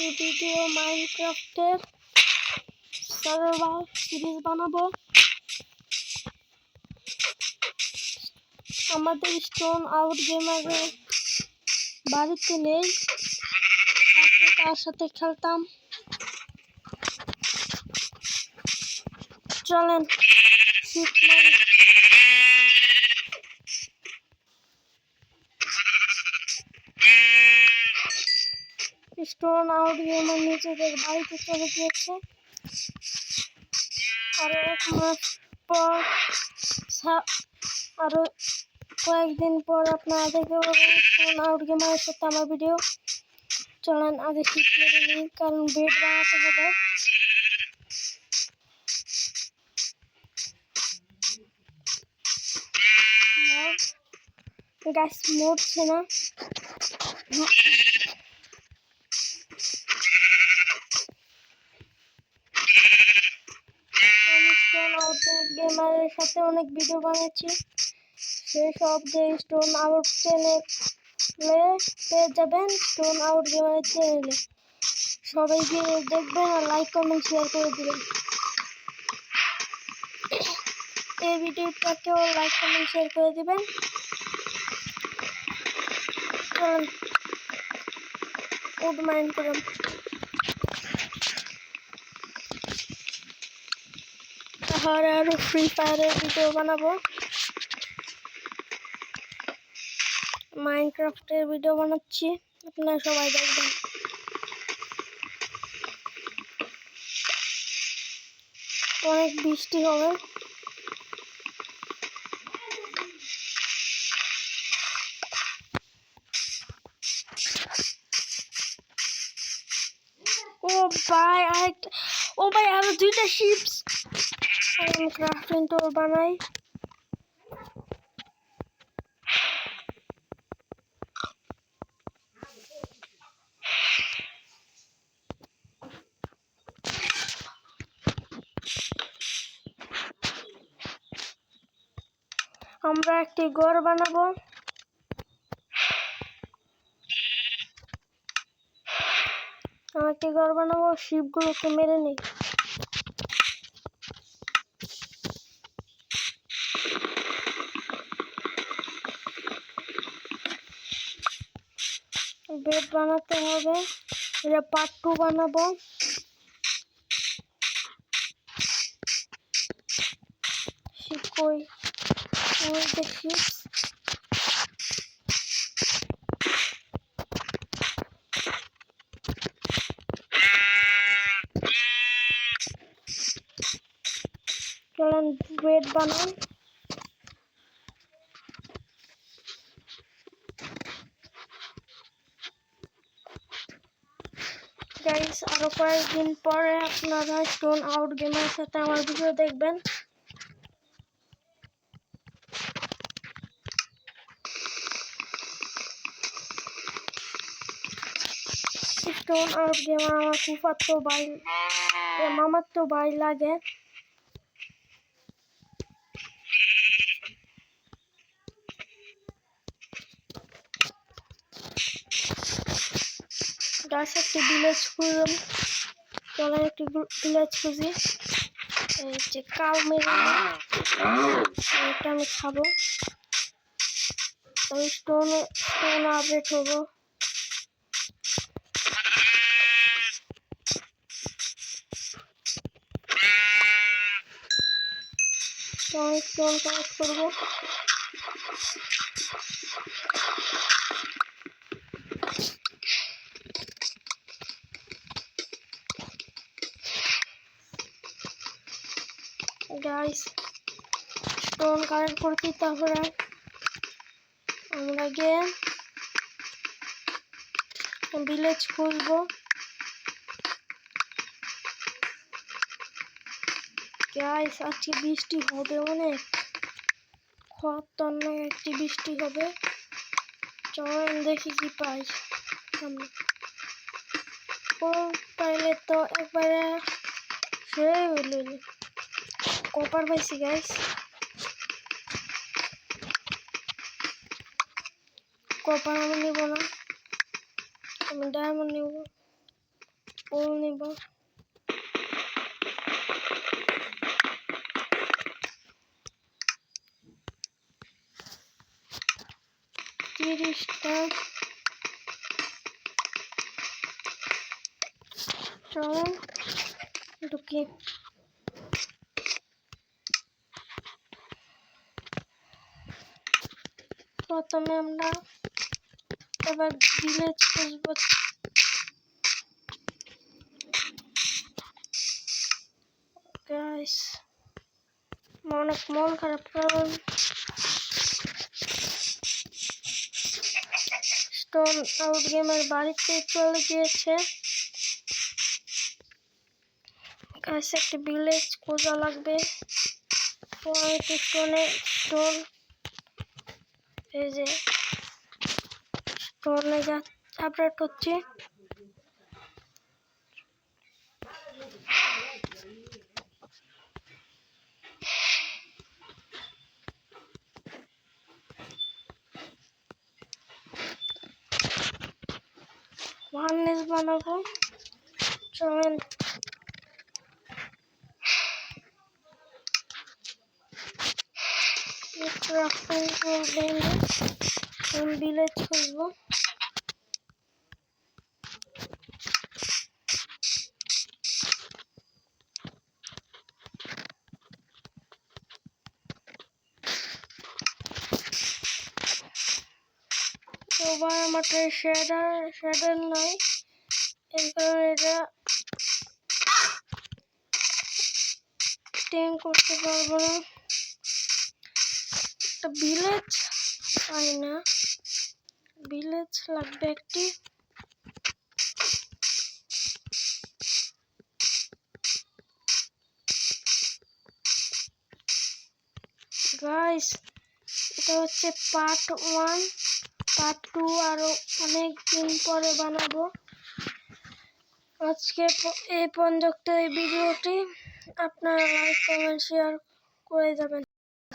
একটি video মাইনক্রাফটের survival series বানাবো। আমাদের স্টোন আউট গেমারের বাড়িতে নেই, তার সাথে খেলতাম। চলেন স্টোন আউট গেমার নিজেদের বাড়িতে চলে গিয়েছে। আরো 1 মাস পর, আরো কয়েকদিন পর আপনারা দেখতে পাবেন স্টোন আউট গেমারের সাথে আমার ভিডিও। চলেন আগে ঠিক করে নিই, কারণ বেড বানাতে হবে। গাছ মরছে না। গেমারের সাথে অনেক ভিডিও বানাচ্ছি, সেই সব যে স্টোন আউট চ্যানেলে পেয়ে যাবেন। স্টোন আউট গেমারের চ্যানেলে সবাই গিয়ে দেখবেন আর লাইক কমেন্ট শেয়ার করে দেবেন। এই ভিডিওটাকেও লাইক কমেন্ট শেয়ার করে দেবেন। চলুন উড মাইন্ড করুন। আরো ফ্রি ফায়ারের ভিডিও বানাবো, মাইনক্রাফটের ভিডিও বানাচ্ছি, আপনারা সবাই দেখবেন। অনেক বৃষ্টি হবে। ও ভাই আরো 2টা শিপস। আমি ক্রাফটিং টোর বানাই। আমরা একটি ঘর বানাবো। শিপগুলোকে মেরে নেই। বেড বানাতে হবে, এটা পার্ট 2 বানাবো। শিকই ওই দেখি চলেন বেড বানাই। গাইস, আরো কয়েকদিন পরে আপনারা স্টোন আউট গেমারের সাথে আমার ভিডিও দেখবেন। স্টোন আউট গেমার আমার ফুফাতো ভাই, মামাতো ভাই লাগে। গাছ একটি ভিলেজ খুঁজুন। চলেন একটি ভিলেজ খুঁজি। এই যে কাউ মেরে, এটা আমি খাবো। আমি স্টোন আপডেট হবো। স্টোন কালেক্ট করবো। গাইস, স্টোন কালেক্ট করছি, তারপরে আমরা গিয়ে ভিলেজ খুঁজবো। গাইস, আজকে বৃষ্টি হবে, অনেক খতরনাক একটি বৃষ্টি হবে। চলেন দেখি কি পাই। পাইলে তো একবারে সে হইল। কপার পাইছি গাইস। কপার আমি নিব না, আমি ডায়মন্ড নিব। ফুল নিব। তিরিশটা চলো ঢুকি। প্রথমে আমরা এবার ভিলেজ খুঁজবো। গাইস অনেক মন খারাপ, কারণ স্টোন আউট গেমের বাড়িতে চলে গিয়েছে। গাইস একটা ভিলেজ খোঁজা লাগবে। স্টোন এই যে স্টোনে যা আপডেট হচ্ছে। ওয়াননেস বানাবো, চলেন। ভিলেজ খুঁজবো। এবার আমার শেডার নাই, এই কারণে এটা টেম করতে পারবো না। একটা ভিলেজ পাই না, ভিলেজ লাগবে একটি। গাইস এটা হচ্ছে পার্ট 1, পার্ট 2 আরো অনেক দিন পরে বানাবো। আজকে এই পর্যন্ত এই ভিডিওটি। আপনারা লাইক কমেন্ট শেয়ার করে যাবেন।